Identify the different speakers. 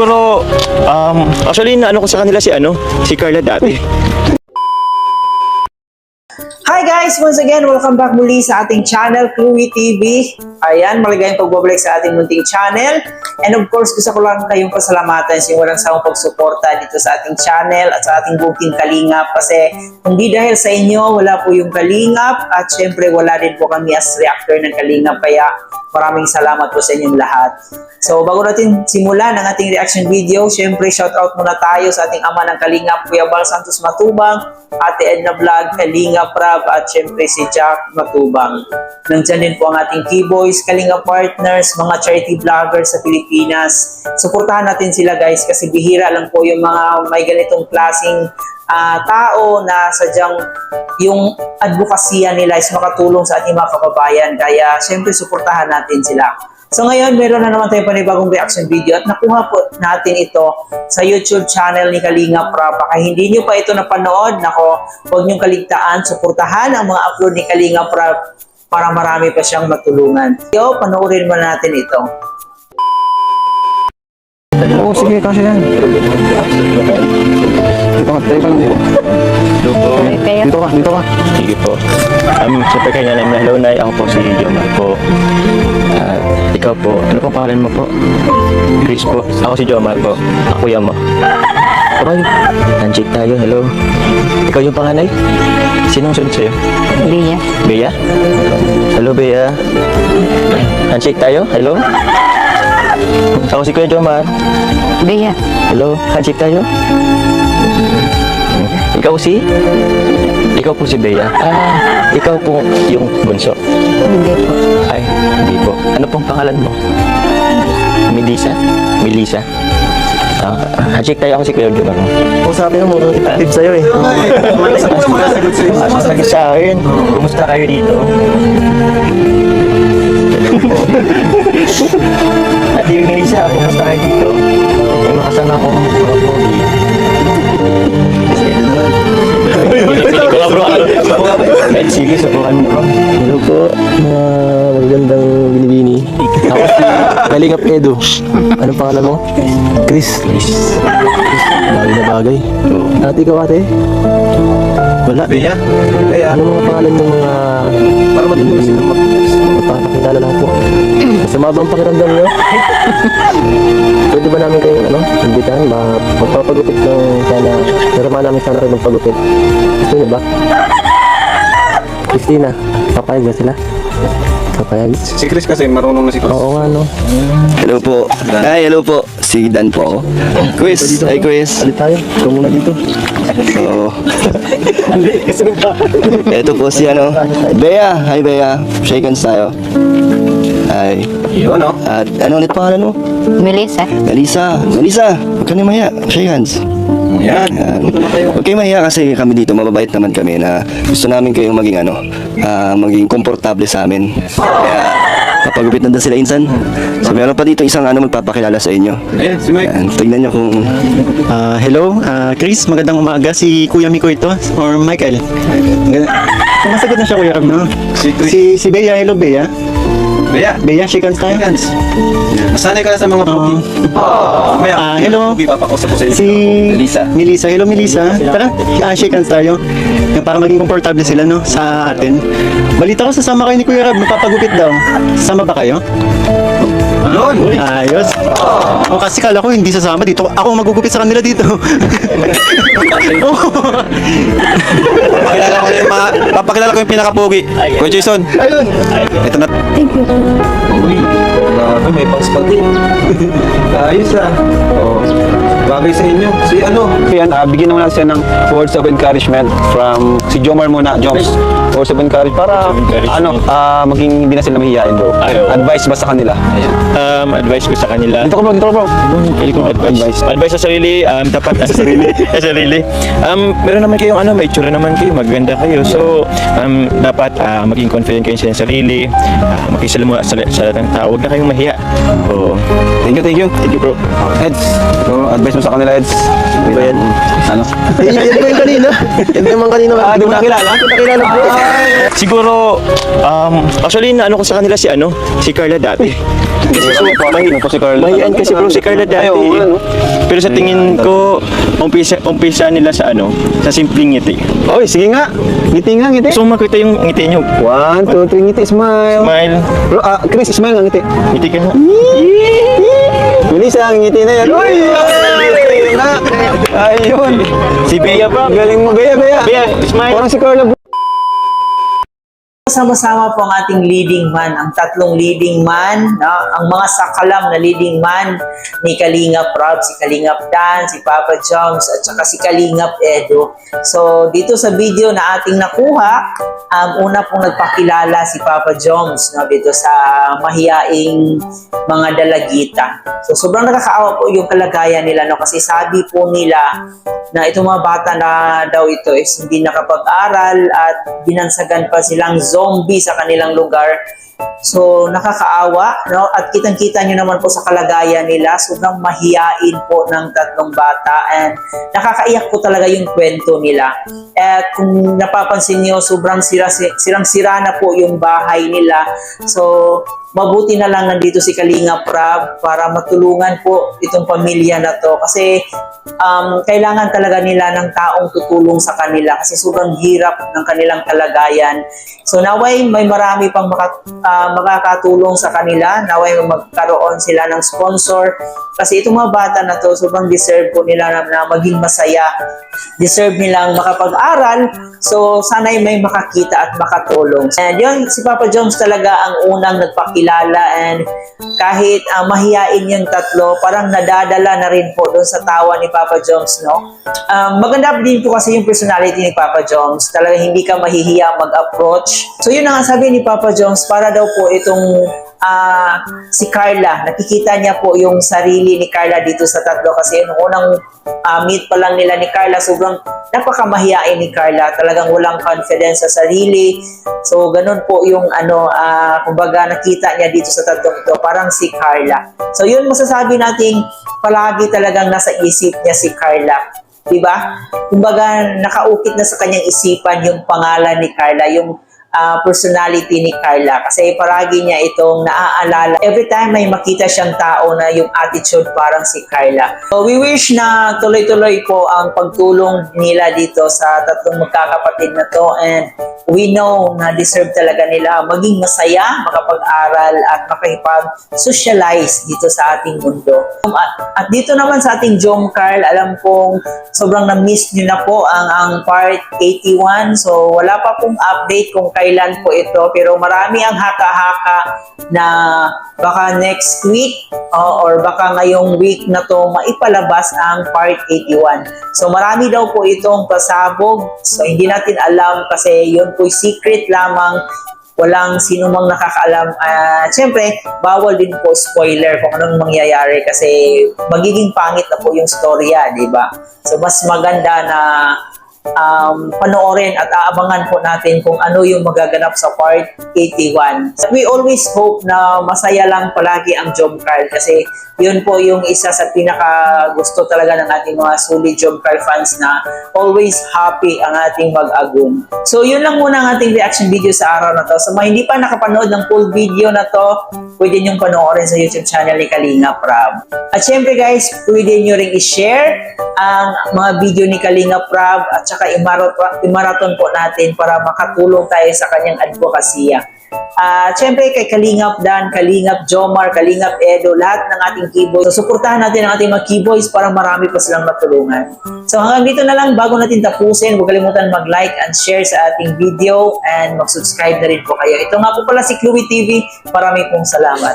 Speaker 1: Pero, actually, naano ko sa kanila si Carla dati.
Speaker 2: Hi guys! Once again, welcome back muli sa ating channel, Crewy TV. Ayan, maligayang pagbabalik sa ating munting channel. And of course, gusto ko lang kayong pasalamatan sa walang sawang pagsuporta dito sa ating channel at sa ating buong Kalingap. Kasi hindi dahil sa inyo, wala po yung Kalingap at syempre wala din po kami as reactor ng Kalingap. Kaya maraming salamat po sa inyong lahat. So bago natin simulan ang ating reaction video, syempre shoutout muna tayo sa ating ama ng Kalingap, Kuya Bal Santos Matubang, Ate Edna Vlog, Kalingap Rab, at syempre si Jack Matubang. Nandiyan din po ang ating K-Boys, Kalingap Partners, mga charity vloggers sa Pilipinas. Suportahan natin sila guys kasi bihira lang po yung mga may ganitong klaseng tao na sadyang yung advokasya nila is makatulong sa ating mga kababayan. Kaya syempre suportahan natin sila. So ngayon, meron na naman tayong panibagong reaction video at nakuha po natin ito sa YouTube channel ni Kalingap Rab. Baka hindi nyo pa ito napanood, nako, huwag nyong kaligtaan, suportahan ang mga upload ni Kalingap Rab para marami pa siyang matulungan. Yo, panoorin mo natin ito.
Speaker 3: Oo, sige, kasi yan. Dito ka, tayo ka lang dito. Dito ka.
Speaker 1: Sige po. Siyempre kay Nanay, hello Nay, ako po si Jomar po. Ikaw po, ano pong pangalan mo po? Chris po. Ako si Jomar po. Ako kuya mo. Okay, handshake tayo, hello. Ikaw yung panganay? Sinong sunod sa'yo?
Speaker 4: Bea.
Speaker 1: Bea? Hello Bea. Handshake tayo, hello. Ako si Kuya Jomar.
Speaker 4: Bea.
Speaker 1: Hello, handshake tayo. Ikaw po si Bea. Ikaw po yung bunso.
Speaker 4: Hindi po.
Speaker 1: Ay, hindi po. Ano pong pangalan mo? Melissa. Handshake tayo, ako si Kuya Jomar.
Speaker 3: Oo, sabi mo, tip sa'yo eh.
Speaker 1: Sabi sa akin, kumusta kayo dito? At yung Melissa, kumusta kayo dito? May makasama akong mga pogi. Sige, subukan mo.
Speaker 3: Hello po, mga magagandang binibini. Ako si Kalingap Edo. Anong pangalan mo? Chris. Bagay na bagay. At ikaw ate? Wala.
Speaker 1: Bea?
Speaker 3: Ano mga pangalan ng mga... Para matulog sila magpapakilala lang po. Masama ba ang pakiramdam nyo? Pwede ba namin kayong imbitahan? Magpapagupit ng sana. Nasama namin sana rin magpagupit. Gusto nyo ba? Christina, papayag ba sila? Papayag?
Speaker 5: Si Chris kasi marunong na si Chris.
Speaker 3: Oo nga no.
Speaker 6: Hello po. Hi, hello po. Si Dan po. Chris. Hi, Chris.
Speaker 3: Alit tayo. Ikaw muna dito.
Speaker 6: Oo. Ito po si Bea. Hi, Bea. Shake hands tayo. Hi.
Speaker 5: Yun, no?
Speaker 6: At ano ulit pangalan mo?
Speaker 4: Melissa.
Speaker 6: Melissa, huwag ka na mahiya. Shake hands.
Speaker 5: Yan.
Speaker 6: Huwag kayo mahiya kasi kami dito, mababait naman kami na gusto namin kayong maging maging komportable sa amin. Kaya kapagupit na sila insan. So meron pa dito isang magpapakilala sa inyo.
Speaker 5: Ayan, si Mike.
Speaker 6: Ayan, tignan nyo kung...
Speaker 7: Hello, Chris, magandang umaga. Si Kuya Miko ito, or Michael. Masagot na siya, Kuya Rab, no?
Speaker 5: Si Chris.
Speaker 7: Si Bea, hello Bea.
Speaker 5: Bea,
Speaker 7: shake hands tayo.
Speaker 5: masanay ka na sa mga pogi.
Speaker 7: Hello.
Speaker 5: Pogi, papakusap ko sa inyo.
Speaker 7: Si
Speaker 5: Melissa.
Speaker 7: Hello Melissa. Tara, shake hands tayo. Para maging komportable sila, no, sa atin. Balita ko sasama kayo ni Kuya Rab, magpapagupit daw. Sasama ba kayo?
Speaker 5: Yun.
Speaker 7: Ayos. Kasi kala ko hindi sasama dito. Ako magugupit sa kanila dito.
Speaker 5: Papakilala ko yung pinaka-pogi. Kuya Jason.
Speaker 7: Ayun.
Speaker 5: Ito na.
Speaker 4: Thank you.
Speaker 5: Uy, may pang-spot din. Ayos Oh, bagay sa inyo. Yan, bigyan naman natin siya ng words of encouragement from si Jomar muna. Joms. Words of encouragement para maging hindi na sila mahihiyain, bro. Advice ba sa kanila? Ayan.
Speaker 1: Advice ko sa kanila.
Speaker 5: Dito ka bro.
Speaker 1: Pili kong advice sa sarili, tapat sa sarili. Meron naman kayong may itsura naman kayo, maganda kayo. So, dapat maging confident kayo sa sarili, makisalamuha sa lahat ng tao. Huwag na kayong mahiya. So,
Speaker 5: Thank you.
Speaker 1: thank you bro.
Speaker 5: Heads. So, advice mo sa kanila, Eds?
Speaker 3: Ano ba yan?
Speaker 5: Ano?
Speaker 3: Yan ba yung kanina? Yan ba yung mga kanina?
Speaker 5: Di mo nakilala?
Speaker 3: Hindi ko nakilala, bro.
Speaker 1: Siguro, actually, naano ko sa kanila si Carla dati.
Speaker 5: Mahino po si Carl.
Speaker 1: Mahiyan kasi bro si Carla dati.
Speaker 5: Ayaw, ano?
Speaker 1: Pero sa tingin ko, umpisa nila sa simpleng ngiti.
Speaker 5: Oy, sige nga. Ngiti nga, ngiti.
Speaker 1: Gusto mo makita yung ngiti nyo?
Speaker 5: 1, 2, 3, ngiti, smile.
Speaker 1: Smile.
Speaker 5: Bro, Chris, smile nga, ngiti.
Speaker 1: Ngiti ka nga.
Speaker 5: Bilis ang ngiti na yan. Uy! Ngiti na. Ayun.
Speaker 1: Si Bea pa.
Speaker 5: Galing mo, Bea, Bea.
Speaker 1: Bea, smile.
Speaker 5: Parang si Carla.
Speaker 2: Sama-sama po ang ating leading man, ang tatlong leading man, no? Ang mga sakalam na leading man ni Kalingap Rob, si Kalingap Dan, si Papa Joms, at saka si Kalingap Edo. So, dito sa video na ating nakuha, una pong nagpakilala si Papa Joms, no? Dito sa mahiyaing mga dalagitan. So, sobrang nakakaawa po yung kalagayan nila, no? Kasi sabi po nila na itong mga bata na daw ito is hindi nakapag-aral at binansagan pa silang zombie sa kanilang lugar. So, nakakaawa, no? At kitang-kita nyo naman po sa kalagayan nila, sobrang mahiyain po ng tatlong bata and nakakaiyak po talaga yung kwento nila. At kung napapansin nyo, sobrang sirang-sira na po yung bahay nila. So, mabuti na lang nandito si Kalingap Rob para matulungan po itong pamilya na to kasi kailangan talaga nila ng taong tutulong sa kanila kasi sobrang hirap ng kanilang kalagayan. So naway may marami pang makakatulong sa kanila, naway magkaroon sila ng sponsor kasi itong mga bata na to sobrang deserve po nila na maging masaya. Deserve nilang makapag-aral, so sana'y may makakita at makatulong. And yun, si Papa Joms talaga ang unang nagpakilala and kahit mahiyain yung tatlo, parang nadadala na rin po doon sa tawa ni Papa Joms, no? Maganda din po kasi yung personality ni Papa Joms. Talaga hindi ka mahihiya mag-approach. So yun ang sabi ni Papa Joms, para daw po itong si Carla, nakikita niya po yung sarili ni Carla dito sa tatlo kasi nung unang meet pa lang nila ni Carla, sobrang napakamahiyain ni Carla, talagang walang confidence sa sarili. So ganun po yung kumbaga nakita niya dito sa tatlong ito, parang si Carla. So yun masasabi nating palagi talagang nasa isip niya si Carla. Diba? Kumbaga nakaukit na sa kanyang isipan yung pangalan ni Carla, yung personality ni Carla kasi paragi niya itong naaalala every time may makita siyang tao na yung attitude parang si Carla. So we wish na tuloy-tuloy po ang pagtulong nila dito sa tatlong magkakapatid na to and we know na deserve talaga nila maging masaya, makapag-aral at makipag-socialize dito sa ating mundo. At dito naman sa ating Jom Carl, alam kong sobrang na-miss nyo na po ang part 81 so wala pa pong update kung kailan po ito pero marami ang haka-haka na baka next week or baka ngayong week na to maipalabas ang part 81. So marami daw po itong pasabog so hindi natin alam kasi yun po secret lamang, walang sino mang nakakaalam. Siyempre, bawal din po spoiler kung anong mangyayari kasi magiging pangit na po yung storya, di ba? So mas maganda na panoorin at aabangan po natin kung ano yung magaganap sa part 81. We always hope na masaya lang palagi ang Jom Carl kasi yun po yung isa sa pinaka gusto talaga ng ating mga solid Jom Carl fans na always happy ang ating mag-agum. So yun lang muna ang ating reaction video sa araw na to. So mga hindi pa nakapanood ng full video na to, pwede nyo panoorin sa YouTube channel ni Kalingap Rob. At syempre guys, pwede nyo ring i-share ang mga video ni Kalingap Rob at saka i-marathon po natin para makatulong tayo sa kanyang advokasya. Siyempre kay Kalingap Dan, Kalingap Jomar, Kalingap Edo, lahat ng ating keyboys. So suportahan natin ang ating mga keyboys para marami pa silang matulungan. So hanggang dito na lang, bago natin tapusin, huwag kalimutan mag-like and share sa ating video and mag-subscribe na rin po kayo. Ito nga po pala si Chloe TV. Marami pong salamat.